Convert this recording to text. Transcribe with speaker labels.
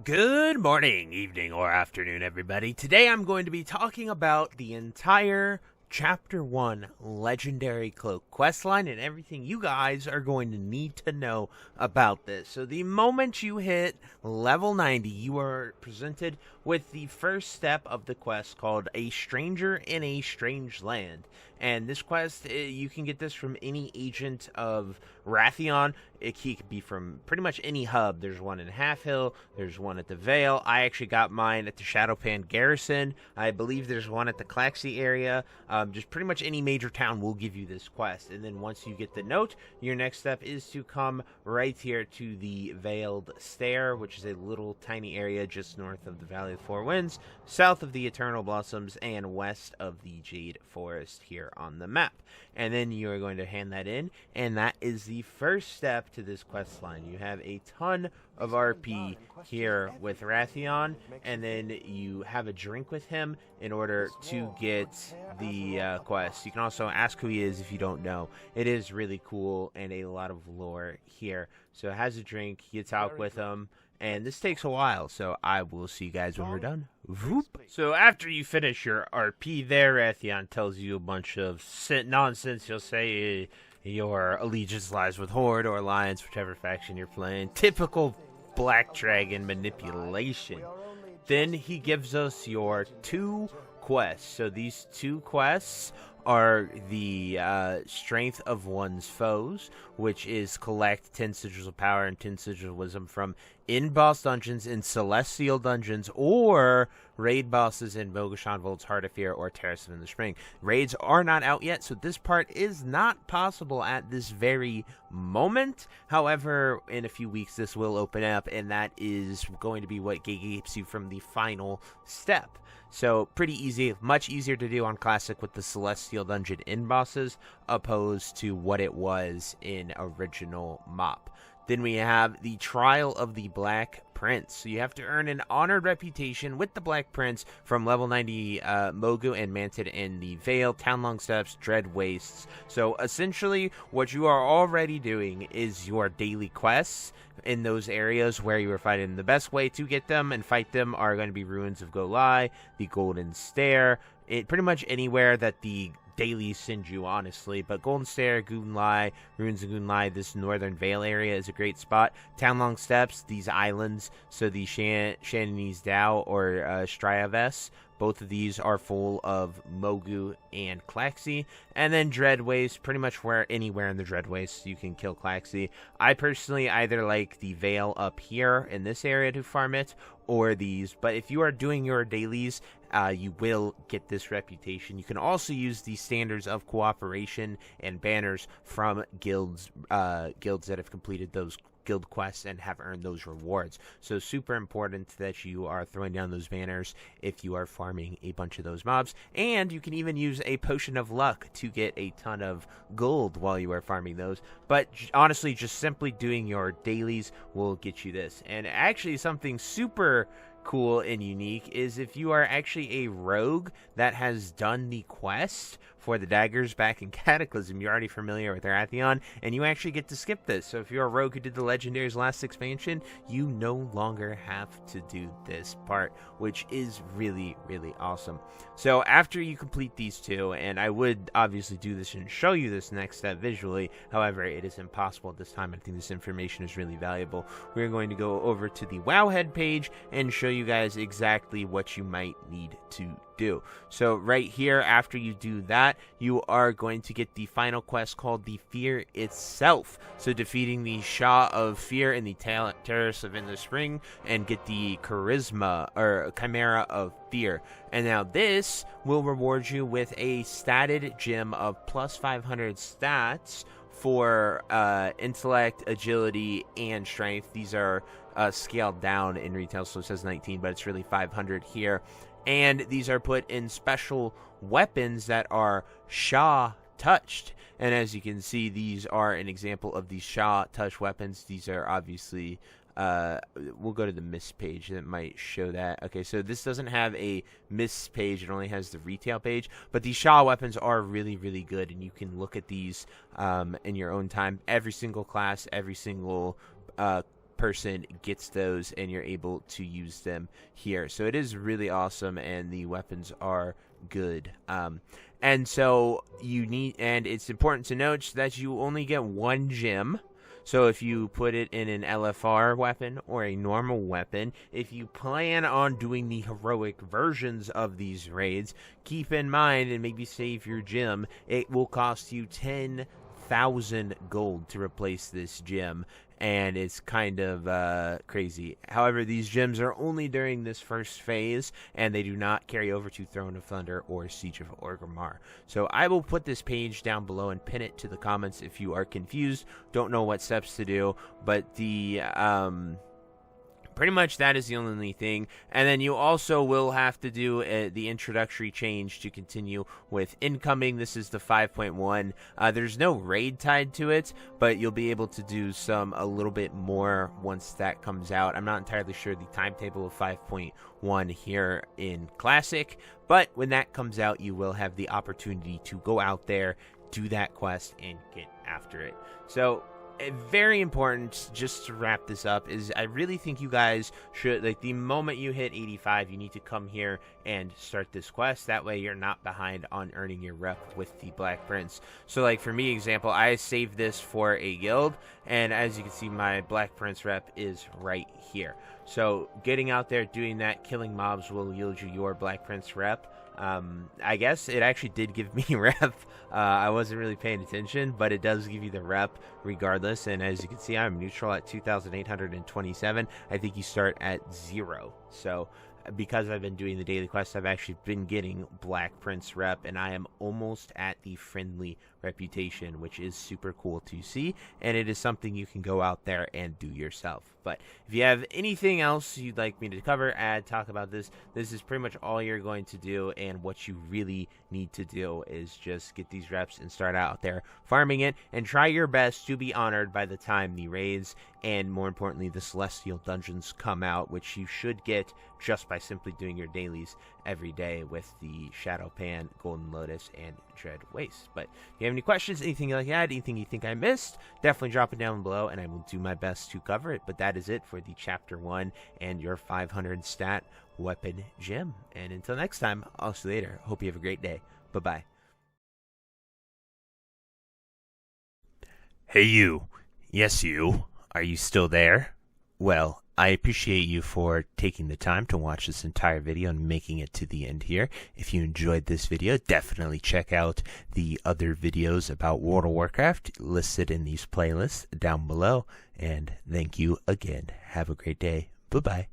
Speaker 1: Good morning, evening, or afternoon, everybody. Today I'm going to be talking about the entire Chapter 1 Legendary Cloak questline and everything you guys are going to need to know about this. So the moment you hit level 90, you are presented with the first step of the quest called A Stranger in a Strange Land. And this quest, you can get this from any agent of Wrathion. It could be from pretty much any hub. There's one in Half Hill. There's one at the Vale. I actually got mine at the Shadowpan Garrison. I believe there's one at the Claxy area. Just pretty much any major town will give you this quest. And then once you get the note, your next step is to come right here to the Veiled Stair, which is a little tiny area just north of the Valley of the Four Winds, south of the Eternal Blossoms, and west of the Jade Forest here on the map. And then you are going to hand that in, and that is the first step to this quest line. You have a ton of RP here with Wrathion, and then you have a drink with him in order to get the quest. You can also ask who he is if you don't know. It is really cool and a lot of lore here. So has a drink, you talk with him, and this takes a while, so I will see you guys when we're done. Voop. So after you finish your RP there, Wrathion tells you a bunch of nonsense. He'll say your allegiance lies with Horde or Alliance, whichever faction you're playing. Typical Black Dragon manipulation. Then he gives us your 2 quests. So these 2 quests are the Strength of One's Foes, which is collect 10 Sigils of Power and 10 Sigils of Wisdom from in-boss dungeons in Celestial dungeons or raid bosses in Mogashan Volt's Heart of Fear or Terrace in the Spring. Raids are not out yet, so this part is not possible at this very moment. However, in a few weeks this will open up, and that is going to be what gatekeeps you from the final step. So pretty easy, much easier to do on Classic with the Celestial Dungeon in-bosses opposed to what it was in original MOP. Then we have the Trial of the Black Prince. So you have to earn an honored reputation with the Black Prince from level 90 Mogu and Mantid in the Vale, Townlong Steppes, Dread Wastes. So essentially what you are already doing is your daily quests in those areas where you are fighting. The best way to get them and fight them are going to be Ruins of Golai, the Golden Stair, pretty much anywhere that the dailies send you, honestly. But Golden Stair, Gunlai, Ruins of Gunlai, this northern Vale area is a great spot. Townlong Steppes, these islands, so the Shananese Dow or Stryaves, both of these are full of Mogu and Claxy. And then Dread Waste, pretty much anywhere in the Dread Waste you can kill Claxy. I personally either like the Vale up here in this area to farm it, or these. But if you are doing your dailies, you will get this reputation. You can also use the standards of cooperation and banners from guilds that have completed those guild quests and have earned those rewards. So super important that you are throwing down those banners if you are farming a bunch of those mobs. And you can even use a potion of luck to get a ton of gold while you are farming those. But honestly, just simply doing your dailies will get you this. And actually something super cool and unique is if you are actually a rogue that has done the quest for the daggers back in Cataclysm, you're already familiar with Wrathion, and you actually get to skip this. So if you're a rogue who did the Legendary's last expansion, you no longer have to do this part, which is really, really awesome. So after you complete these 2, and I would obviously do this and show you this next step visually, however, it is impossible at this time. I think this information is really valuable. We're going to go over to the Wowhead page and show you guys exactly what you might need to do. So right here, after you do that, you are going to get the final quest called the Fear itself. So defeating the Shah of Fear in the Terrace of in the Spring and get the Charisma or Chimera of Fear. And now this will reward you with a statted gem of plus 500 stats for intellect, agility, and strength. These are scaled down in retail, so it says 19, but it's really 500 here. And these are put in special weapons that are Shah touched. And as you can see, these are an example of these Shah touch weapons. These are obviously we'll go to the Mist page that might show that. Okay, so this doesn't have a Mist page, it only has the retail page, but these Shah weapons are really, really good, and you can look at these in your own time. Every single class, every single person gets those, and you're able to use them here. So it is really awesome, and the weapons are good. And so and it's important to note that you only get one gem. So if you put it in an LFR weapon or a normal weapon, if you plan on doing the heroic versions of these raids, keep in mind and maybe save your gem. It will cost you 10,000 gold to replace this gem, and it's kind of crazy. However, these gems are only during this first phase, and they do not carry over to Throne of Thunder or Siege of Orgrimmar. So I will put this page down below and pin it to the comments if you are confused, don't know what steps to do, but the pretty much that is the only thing. And then you also will have to do the introductory change to continue with incoming. This is the 5.1. There's no raid tied to it, but you'll be able to do a little bit more once that comes out. I'm not entirely sure the timetable of 5.1 here in Classic, but when that comes out, you will have the opportunity to go out there, do that quest, and get after it. So very important, just to wrap this up, is I really think you guys should, like, the moment you hit 85, you need to come here and start this quest. That way you're not behind on earning your rep with the Black Prince. So, like, for me, example, I saved this for a guild, and as you can see, my Black Prince rep is right here. So getting out there, doing that, killing mobs will yield you your Black Prince rep. I guess it actually did give me rep. I wasn't really paying attention, but it does give you the rep regardless. And as you can see, I'm neutral at 2,827. I think you start at 0. So because I've been doing the daily quests, I've actually been getting Black Prince rep, and I am almost at the friendly reputation, which is super cool to see, and it is something you can go out there and do yourself. But if you have anything else you'd like me to cover, talk about this is pretty much all you're going to do, and what you really need to do is just get these reps and start out there farming it, and try your best to be honored by the time the raids and, more importantly, the Celestial Dungeons come out, which you should get just by simply doing your dailies every day with the Shadow Pan, Golden Lotus, and Dread Waste. But if you have any questions, anything like that, anything you think I missed, definitely drop it down below, and I will do my best to cover it. But that is it for the Chapter 1 and your 500 stat weapon gem. And until next time, I'll see you later. Hope you have a great day. Bye-bye. Hey you. Yes you. Are you still there? Well, I appreciate you for taking the time to watch this entire video and making it to the end here. If you enjoyed this video, definitely check out the other videos about World of Warcraft listed in these playlists down below. And thank you again. Have a great day. Bye-bye.